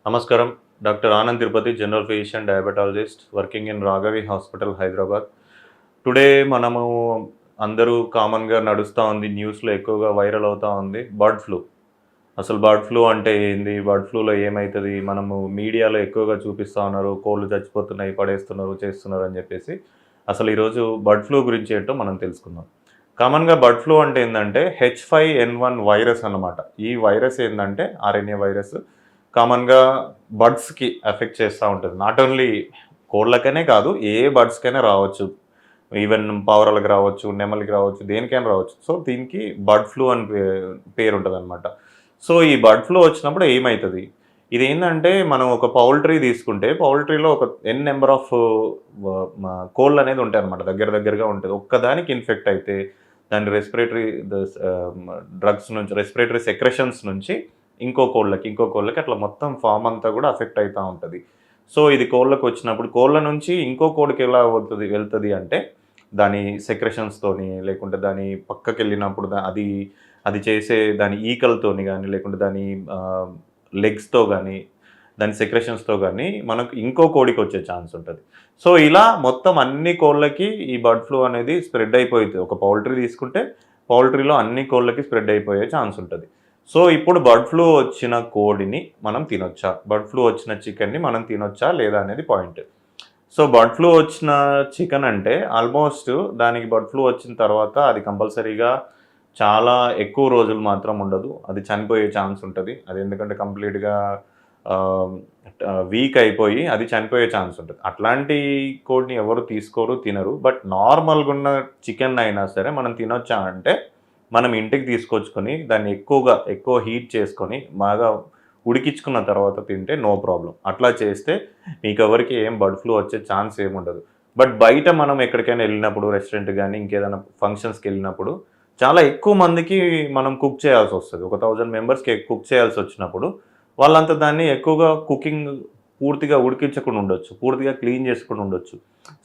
నమస్కారం. Doctor Anand Tirupati, general physician, diabetologist working in Raghavi hospital, Hyderabad. Today మనము అందరూ కామన్‌గా నడుస్తా ఉంది. న్యూస్‌లో ఎక్కువగా వైరల్ అవుతా ఉంది. Bird flu. అసలు బర్డ్ ఫ్లూ అంటే ఏంది? బర్డ్ ఫ్లూలో ఏమైతది? మనము మీడియాలో ఎక్కువగా చూపిస్తా ఉన్నారు. కోళ్ళు చచ్చిపోతున్నాయి, పడేస్తున్నారు, చేస్తున్నారు అని చెప్పేసి. అసలు ఈరోజు బర్డ్ ఫ్లూ గురించి ఏంటో మనం తెలుసుకుందాం. కామన్‌గా బర్డ్ ఫ్లూ అంటే ఏందంటే H5N1 వైరస్ అన్నమాట. ఈ వైరస్ ఏందంటే ఆర్ఎన్ఏ వైరస్. కామన్‌గా బర్డ్స్‌కి ఎఫెక్ట్ చేస్తా ఉంటది. నాట్ ఓన్లీ కోళ్ళకనే కాదు, ఏ బర్డ్స్‌కైనా రావచ్చు. ఈవెన్ పావురాలకు రావచ్చు, నెమలికి రావచ్చు, దేనికైనా రావచ్చు. సో, దీనికి బర్డ్ ఫ్లూ అని పేరుంటదనమాట. సో, ఈ బర్డ్ ఫ్లూ వచ్చినప్పుడు ఏమైతది? ఇదేందంటే మనం ఒక పౌల్ట్రీ తీసుకుంటే, పౌల్ట్రీలో ఒక నెంబర్ ఆఫ్ వ మ కోళ్ళనేది ఉంటాయన్నమాట. దగ్గర దగ్గరగా ఉంటది. ఒక్కదానికి ఇన్ఫెక్ట్ అయితే దాని రెస్పిరేటరీ డ్రగ్స్ నుంచి, రెస్పిరేటరీ సెక్రెషన్స్ నుంచి ఇంకో కోళ్ళకి అట్లా మొత్తం ఫార్మ్ అంతా కూడా ఎఫెక్ట్ అయితా ఉంటది. సో, ఇది కోళ్ళకొచ్చినప్పుడు కోళ్ళ నుంచి ఇంకో కోడికి ఎలా వెళ్తది అంటే, దాని సెక్రెషన్స్‌తోని, లేకుంటే దాని పక్కకెళ్ళినప్పుడు అది అది చేసే దాని ఈకలతోని గానీ, లేకుంటే దాని ఆహ్, లెగ్స్‌తో గానీ, దాని సెక్రెషన్స్‌తో గానీ మనకు ఇంకో కోడికొచ్చే ఛాన్స్ ఉంటది. సో, ఇలా మొత్తం అన్ని కోళ్ళకి ఈ బర్డ్ ఫ్లూ అనేది స్ప్రెడ్ అయిపోయిద్ది. ఒక పౌల్ట్రీ తీసుకుంటే, పౌల్ట్రీలో అన్ని కోళ్ళకి స్ప్రెడ్ అయిపోయే ఛాన్స్ ఉంటది. సో, ఇప్పుడు బర్డ్ ఫ్లూ వచ్చిన కోడిని మనం తినొచ్చా? బర్డ్ ఫ్లూ వచ్చిన చికెన్‌ని మనం తినొచ్చా? లేదా? అనేది పాయింట్. సో, బర్డ్ ఫ్లూ వచ్చిన చికెన్ అంటే ఆల్మోస్ట్ దానికి బర్డ్ ఫ్లూ వచ్చిన తర్వాత అది కంపల్సరీగా చాలా ఎక్కువ రోజులు మాత్రం ఉండదు. అది చనిపోయే ఛాన్స్ ఉంటది. అది ఎందుకంటే కంప్లీట్‌గా ఆహ్, వీక్ అయిపోయి అది చనిపోయే ఛాన్స్ ఉంటది. అట్లాంటి కోడిని ఎవరు తీసుకోరు, తినరు. బట్ నార్మల్‌గున్న చికెన్ అయినా సరే మనం తినొచ్చా అంటే, మనం ఇంటికి తీసుకొచ్చుకొని దాన్ని ఎక్కువ హీట్ చేసుకొని బాగా ఉడికించుకున్న తర్వాత తింటే నో ప్రాబ్లమ్. అట్లా చేస్తే మీకెవరికీ ఏం బర్డ్ ఫ్లూ వచ్చే ఛాన్స్ ఏముండదు. బట్ బయట మనం ఎక్కడికైనా ఎళ్ళినప్పుడు రెస్టారెంట్ గానీ, ఇంకేదైనా ఫంక్షన్స్‌కెళ్ళినప్పుడు చాలా ఎక్కువ మందికి మనం కుక్ చేయాల్సొస్తది. ఒక 1000 మెంబర్స్‌కి కుక్ చేయాల్సొచ్చినప్పుడు వాళ్ళంతా దాన్ని ఎక్కువగా కుకింగ్ పూర్తిగా ఉడికించకుండా ఉండొచ్చు. పూర్తిగా క్లీన్ చేసుకుండా ఉండొచ్చు.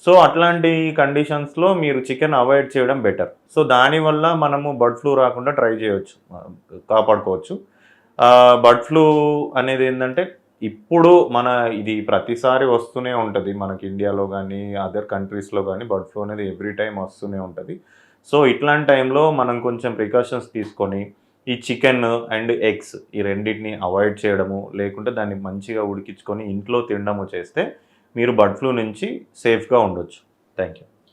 సో, అట్లాంటి కండిషన్స్‌లో మీరు చికెన్ అవాయిడ్ చేయడం బెటర్. సో, దానివల్ల మనము బర్డ్ ఫ్లూ రాకుండా ట్రై చేయొచ్చు. కాపాడుకోవచ్చు. బర్డ్ ఫ్లూ అనేదేందంటే, ఇప్పుడు ఇది ప్రతిసారి వస్తూనే ఉంటది. మనకి ఇండియాలో గానీ, అదర్ కంట్రీస్‌లో గానీ బర్డ్ ఫ్లూ అనేది ఎవ్రీ టైమ్ వస్తూనే ఉంటది. సో, ఇట్లాంటి టైంలో మనం కొంచెం ప్రికాషన్స్ తీసుకొని, ఈ చికెన్ అండ్ ఎగ్స్ ఈ రెండిటిని అవాయిడ్ చేయడము, లేకుంటే దాన్ని మంచిగా ఉడికించుకొని ఇంట్లో తినడము చేస్తే, మీరు బర్డ్ ఫ్లూ నుంచి సేఫ్‌గా ఉండొచ్చు. Thank you.